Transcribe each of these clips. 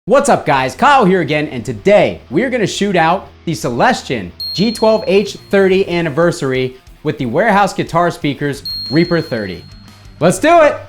What's up guys, Kyle here again, and today we are going to shoot out the Celestion G12H-30 anniversary with the Warehouse Guitar Speakers Reaper 30. Let's do it!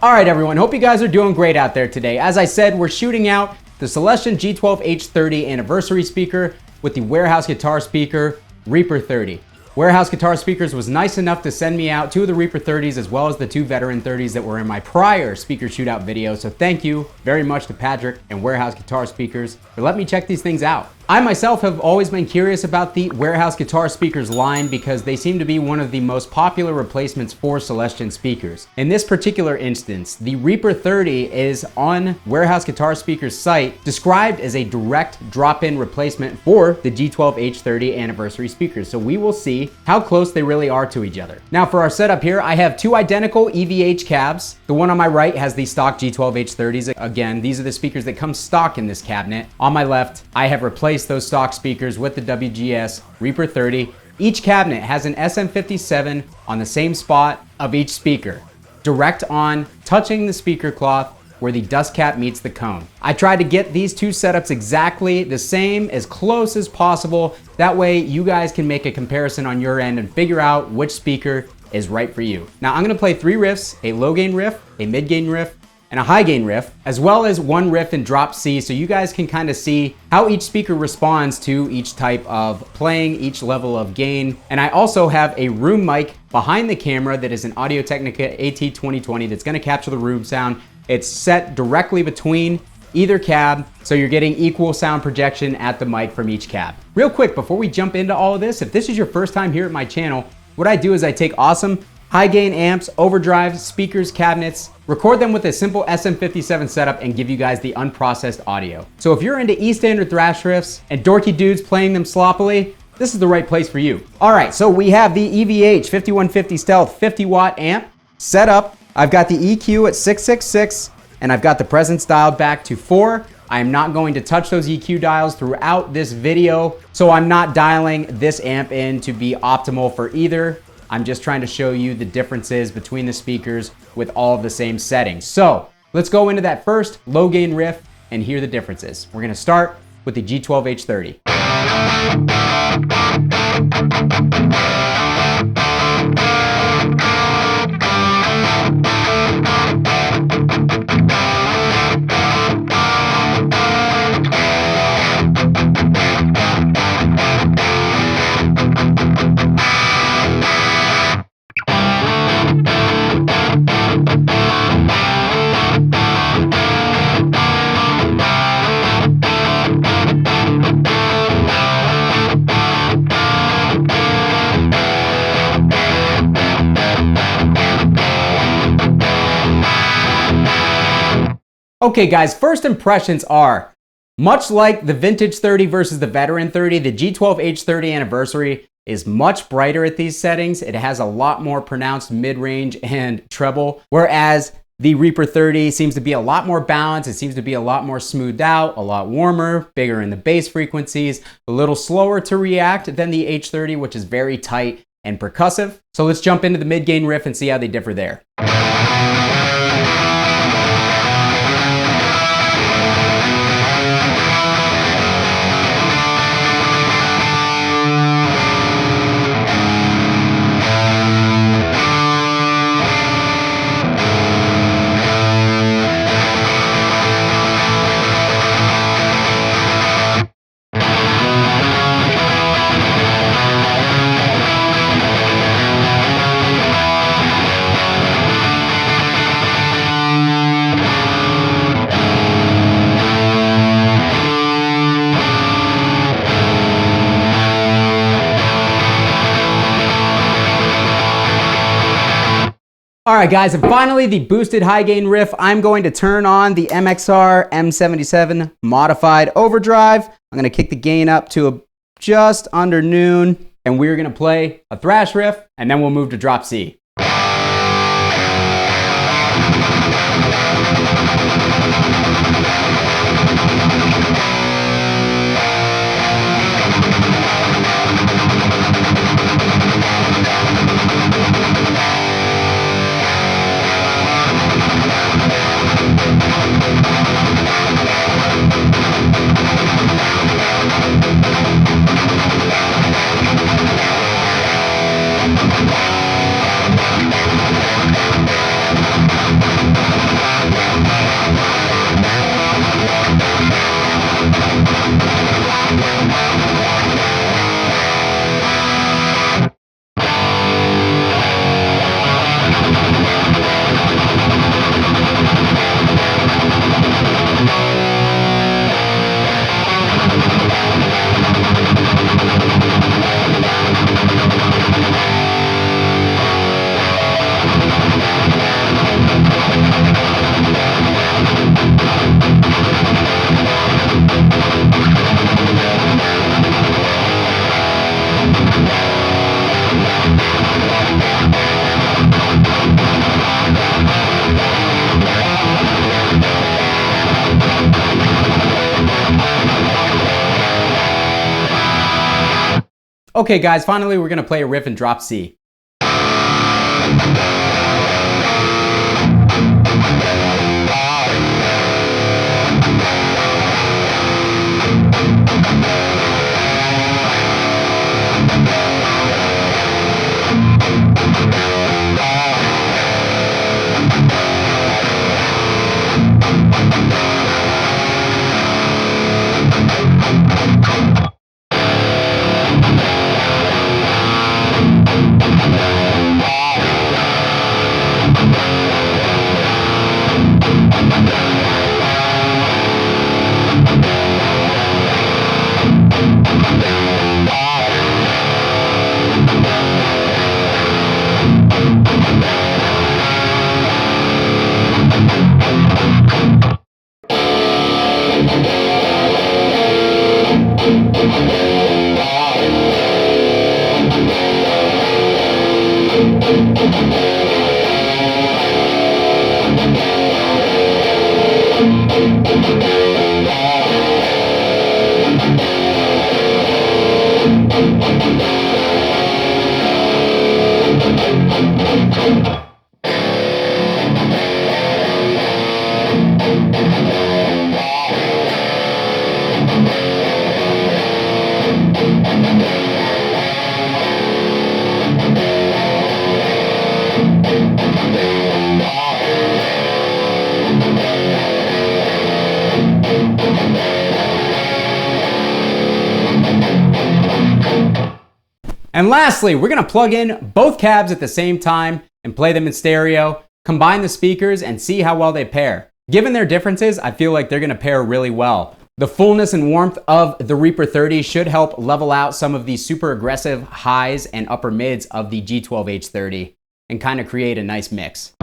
Alright everyone, hope you guys are doing great out there today. As I said, we're shooting out the Celestion G12H-30 anniversary speaker with the Warehouse Guitar Speaker Reaper 30. Warehouse Guitar Speakers was nice enough to send me out two of the Reaper 30s as well as the two Veteran 30s that were in my prior speaker shootout video. So thank you very much to Patrick and Warehouse Guitar Speakers for letting me check these things out. I myself have always been curious about the Warehouse Guitar Speakers line because they seem to be one of the most popular replacements for Celestion speakers. In this particular instance, the Reaper 30 is on Warehouse Guitar Speakers site described as a direct drop-in replacement for the G12H-30 anniversary speakers. So we will see how close they really are to each other. Now for our setup here, I have two identical EVH cabs. The one on my right has the stock G12H-30s. Again, these are the speakers that come stock in this cabinet. On my left, I have replaced those stock speakers with the WGS Reaper 30. Each cabinet has an SM57 on the same spot of each speaker, direct on, touching the speaker cloth where the dust cap meets the cone. I tried to get these two setups exactly the same, as close as possible. That way you guys can make a comparison on your end and figure out which speaker is right for you. Now I'm gonna play three riffs, a low gain riff, a mid gain riff, and a high gain riff, as well as one riff in drop C, so you guys can kind of see how each speaker responds to each type of playing, each level of gain. And I also have a room mic behind the camera that is an Audio-Technica AT2020 that's gonna capture the room sound. It's set directly between either cab, so you're getting equal sound projection at the mic from each cab. Real quick, before we jump into all of this, if this is your first time here at my channel, what I do is I take awesome high gain amps, overdrives, speakers, cabinets, record them with a simple SM57 setup and give you guys the unprocessed audio. So if you're into E-standard thrash riffs and dorky dudes playing them sloppily, this is the right place for you. All right, so we have the EVH 5150 Stealth 50 watt amp set up. I've got the EQ at 666 and I've got the presence dialed back to 4. I am not going to touch those EQ dials throughout this video, so I'm not dialing this amp in to be optimal for either. I'm just trying to show you the differences between the speakers with all of the same settings. So let's go into that first low gain riff and hear the differences. We're gonna start with the G12H-30. Okay guys, first impressions are, much like the vintage 30 versus the veteran 30, the G12H-30 anniversary is much brighter at these settings. It has a lot more pronounced mid-range and treble, whereas the Reaper 30 seems to be a lot more balanced. It seems to be a lot more smoothed out, a lot warmer, bigger in the bass frequencies, a little slower to react than the H30, which is very tight and percussive. So let's jump into the mid-gain riff and see how they differ there. All right guys, and finally the boosted high gain riff. I'm going to turn on the MXR M77 modified overdrive. I'm gonna kick the gain up to just under noon, and we're gonna play a thrash riff, and then we'll move to drop C. Okay guys, finally we're gonna play a riff in drop C. And lastly, we're gonna plug in both cabs at the same time and play them in stereo, combine the speakers and see how well they pair. Given their differences, I feel like they're gonna pair really well. The fullness and warmth of the Reaper 30 should help level out some of the super aggressive highs and upper mids of the G12H-30 and kind of create a nice mix.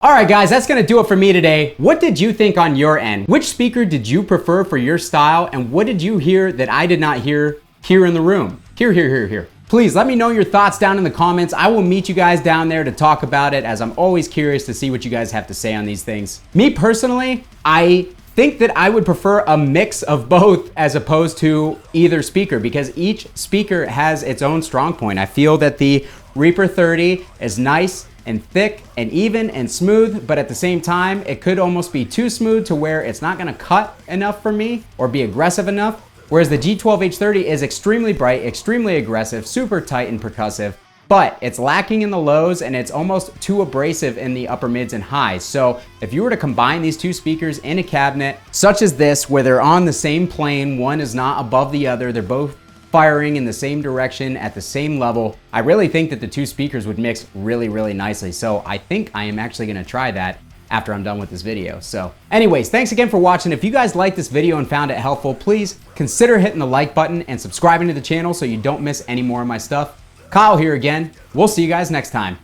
Alright guys, that's gonna do it for me today. What did you think on your end? Which speaker did you prefer for your style, and what did you hear that I did not hear here in the room? Here. Please let me know your thoughts down in the comments. I will meet you guys down there to talk about it, as I'm always curious to see what you guys have to say on these things. Me personally, I think that I would prefer a mix of both as opposed to either speaker, because each speaker has its own strong point. I feel that the Reaper 30 is nice and thick and even and smooth, but at the same time, it could almost be too smooth to where it's not gonna cut enough for me or be aggressive enough. Whereas the G12H-30 is extremely bright, extremely aggressive, super tight and percussive, but it's lacking in the lows and it's almost too abrasive in the upper mids and highs. So if you were to combine these two speakers in a cabinet, such as this, where they're on the same plane, one is not above the other, they're both firing in the same direction at the same level, I really think that the two speakers would mix really, really nicely. So I think I am actually gonna try that after I'm done with this video. So anyways, thanks again for watching. If you guys liked this video and found it helpful, please consider hitting the like button and subscribing to the channel so you don't miss any more of my stuff. Kyle here again. We'll see you guys next time.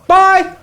Bye!